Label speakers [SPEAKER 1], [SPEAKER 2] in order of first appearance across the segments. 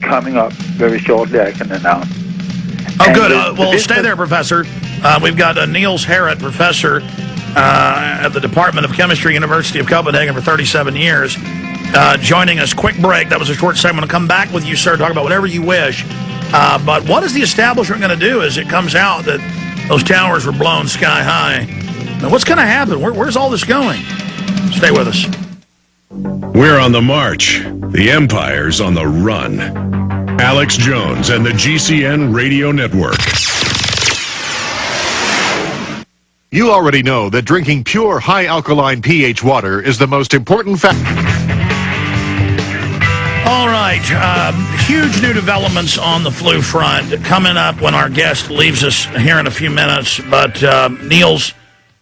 [SPEAKER 1] coming up very shortly, I can announce.
[SPEAKER 2] Oh, good. Well, stay there, Professor. We've got Niels Harrit, professor at the Department of Chemistry, University of Copenhagen for 37 years, joining us. Quick break. That was a short segment. I'll come back with you, sir, talk about whatever you wish. But what is the establishment going to do as it comes out that those towers were blown sky high? Now, what's going to happen? Where's all this going? Stay with us.
[SPEAKER 3] We're on the march. The empire's on the run. Alex Jones and the GCN Radio Network.
[SPEAKER 4] You already know that drinking pure, high-alkaline pH water is the most important factor.
[SPEAKER 2] All right. Huge new developments on the flu front coming up when our guest leaves us here in a few minutes. But Niels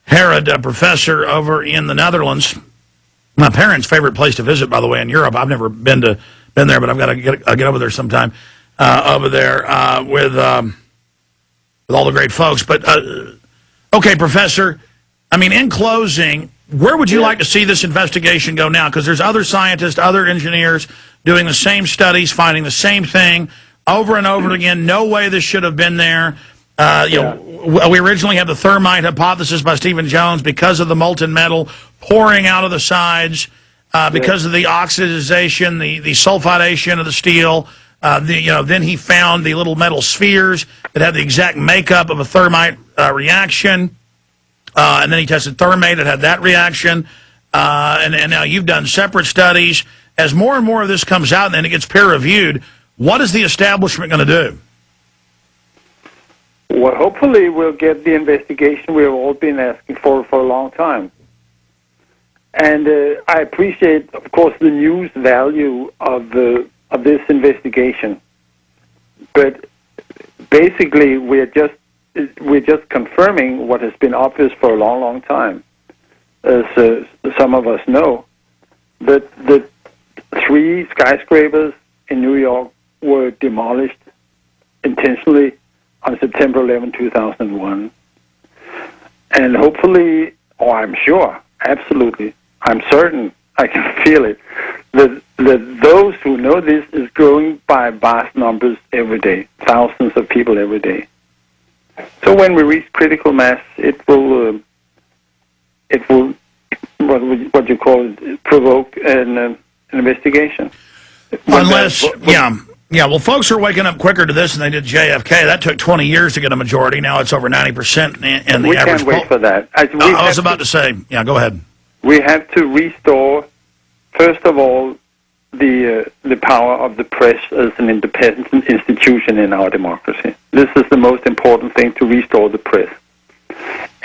[SPEAKER 2] Harrit, a professor over in the Netherlands, my parents' favorite place to visit, by the way, in Europe. I've never been there, but I've got to get over there sometime. Over there with all the great folks. But okay, Professor. I mean, in closing, where would you like to see this investigation go now? Because there's other scientists, other engineers doing the same studies, finding the same thing over and over again. No way this should have been there. You know, we originally had the thermite hypothesis by Stephen Jones because of the molten metal pouring out of the sides, because of the oxidization, the sulfidation of the steel. Then he found the little metal spheres that had the exact makeup of a thermite reaction. And then he tested thermate that had that reaction. And now you've done separate studies. As more and more of this comes out and then it gets peer-reviewed, what is the establishment going to do?
[SPEAKER 1] Well, hopefully we'll get the investigation we've all been asking for a long time. And I appreciate, of course, the news value of this investigation. But basically, we're just confirming what has been obvious for a long, long time. As some of us know, that the 3 skyscrapers in New York were demolished intentionally on September 11, 2001. And hopefully, or I'm sure, absolutely, I'm certain, I can feel it, that those who know this is growing by vast numbers every day, thousands of people every day. So when we reach critical mass, it will what you call it, provoke an investigation.
[SPEAKER 2] Unless, well, folks are waking up quicker to this than they did JFK. That took 20 years to get a majority. Now it's over 90% in the
[SPEAKER 1] we
[SPEAKER 2] average
[SPEAKER 1] can't wait for that.
[SPEAKER 2] I was about to say, go ahead.
[SPEAKER 1] We have to restore, first of all, the power of the press as an independent institution in our democracy. This is the most important thing, to restore the press.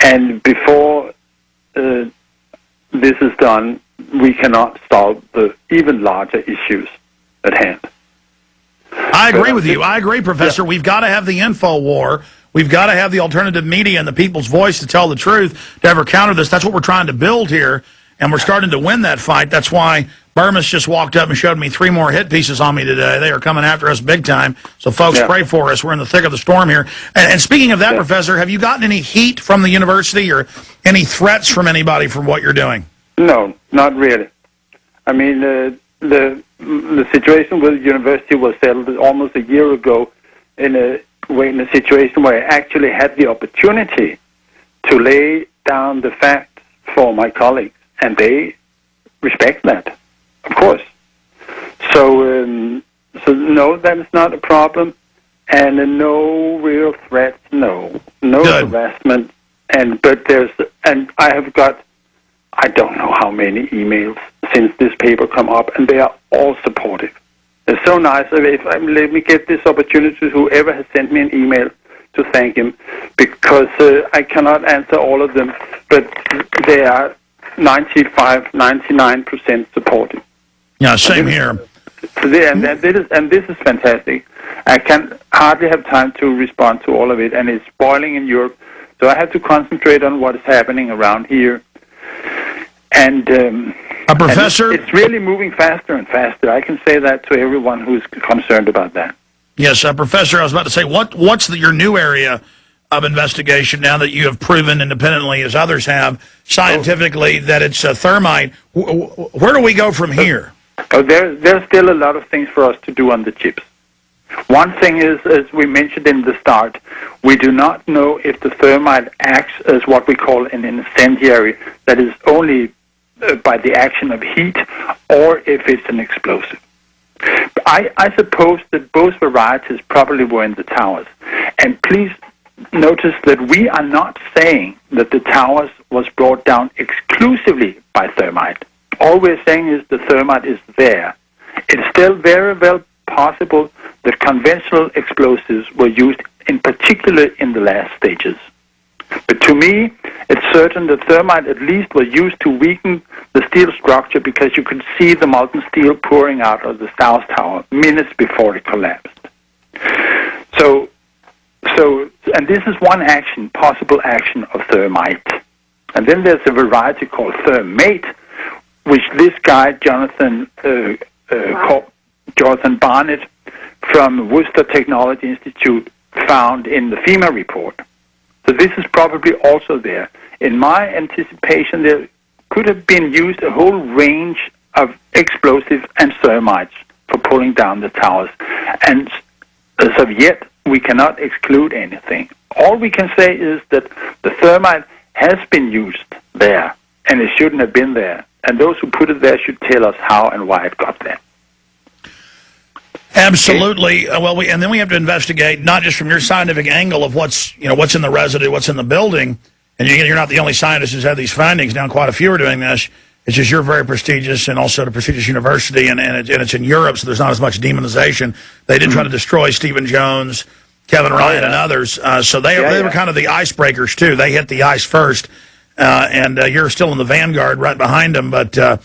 [SPEAKER 1] And before this is done, we cannot solve the even larger issues at hand.
[SPEAKER 2] I agree with you. I agree, Professor. We've got to have the info war. We've got to have the alternative media and the people's voice to tell the truth to ever counter this. That's what we're trying to build here, and we're starting to win that fight. That's why Burma's just walked up and showed me 3 more hit pieces on me today. They are coming after us big time. So, folks, pray for us. We're in the thick of the storm here. And speaking of that, Professor, have you gotten any heat from the university or any threats from anybody for what you're doing?
[SPEAKER 1] No, not really. I mean, the situation with the university was settled almost a year ago in a situation where I actually had the opportunity to lay down the facts for my colleagues, and they respect that, of course. So no, that is not a problem, and no real threats, no harassment, and I have got, I don't know how many emails since this paper come up, and they are all supportive. It's so nice. Let me get this opportunity to whoever has sent me an email to thank him, because I cannot answer all of them, but they are 99% supportive.
[SPEAKER 2] Yeah, same here.
[SPEAKER 1] And this is fantastic. I can hardly have time to respond to all of it, and it's boiling in Europe, so I have to concentrate on what is happening around here. And
[SPEAKER 2] Professor,
[SPEAKER 1] it's really moving faster and faster. I can say that to everyone who's concerned about that.
[SPEAKER 2] Yes, Professor, I was about to say, what's your new area of investigation now that you have proven independently, as others have, scientifically, that it's a thermite? Where do we go from here?
[SPEAKER 1] There's still a lot of things for us to do on the chips. One thing is, as we mentioned in the start, we do not know if the thermite acts as what we call an incendiary, that is only by the action of heat, or if it's an explosive. I suppose that both varieties probably were in the towers. And please notice that we are not saying that the towers was brought down exclusively by thermite. All we're saying is the thermite is there. It's still very well possible that conventional explosives were used, in particular in the last stages. But to me, it's certain that thermite at least was used to weaken the steel structure, because you could see the molten steel pouring out of the south tower minutes before it collapsed. And this is one action, possible action of thermite. And then there's a variety called thermate, which this guy, Jonathan Barnett from Worcester Technology Institute found in the FEMA report. So this is probably also there. In my anticipation, there could have been used a whole range of explosives and thermites for pulling down the towers. And as of yet, we cannot exclude anything. All we can say is that the thermite has been used there, and it shouldn't have been there. And those who put it there should tell us how and why it got there.
[SPEAKER 2] Absolutely. Well, and then we have to investigate, not just from your scientific angle of what's in the residue, what's in the building. And you're not the only scientist who's had these findings. Now, quite a few are doing this. It's just you're very prestigious, and also at a prestigious university, and it's in Europe, so there's not as much demonization. They did try to destroy Stephen Jones, Kevin Ryan, and others. So they were kind of the icebreakers, too. They hit the ice first, and you're still in the vanguard right behind them. But
[SPEAKER 1] this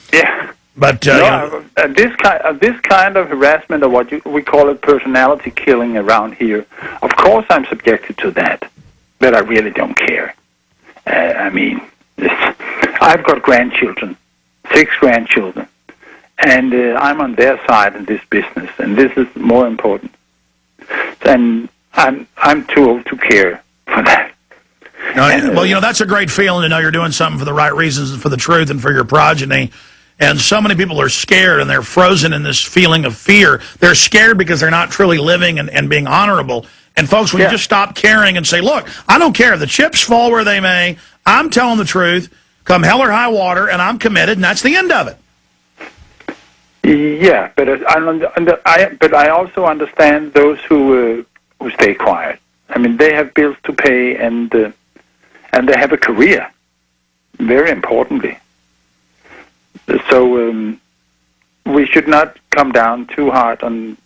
[SPEAKER 1] kind of harassment, or what we call it personality killing around here, of course I'm subjected to that, but I really don't care. I mean, I've got grandchildren, 6 grandchildren, and I'm on their side in this business, and this is more important. And I'm too old to care for that.
[SPEAKER 2] Well, that's a great feeling to know you're doing something for the right reasons and for the truth and for your progeny. And so many people are scared, and they're frozen in this feeling of fear. They're scared because they're not truly living and being honorable. And folks, when you just stop caring and say, look, I don't care. The chips fall where they may. I'm telling the truth, come hell or high water, and I'm committed, and that's the end of it.
[SPEAKER 1] Yeah, but I also understand those who stay quiet. I mean, they have bills to pay, and they have a career, very importantly. So we should not come down too hard on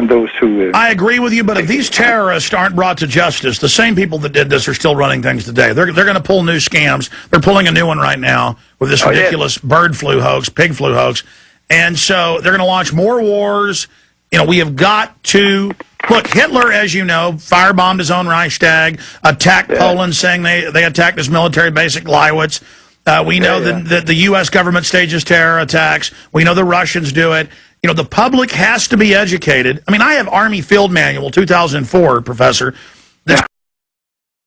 [SPEAKER 1] those who...
[SPEAKER 2] I agree with you, but if these terrorists aren't brought to justice, the same people that did this are still running things today. They're going to pull new scams. They're pulling a new one right now with this ridiculous bird flu hoax, pig flu hoax. And so they're going to launch more wars. We have got to... Look, Hitler, as you know, firebombed his own Reichstag, attacked Poland, saying they attacked his military base at Gleiwitz. We know that the U.S. government stages terror attacks. We know the Russians do it. The public has to be educated. I mean, I have Army Field Manual 2004, Professor, that's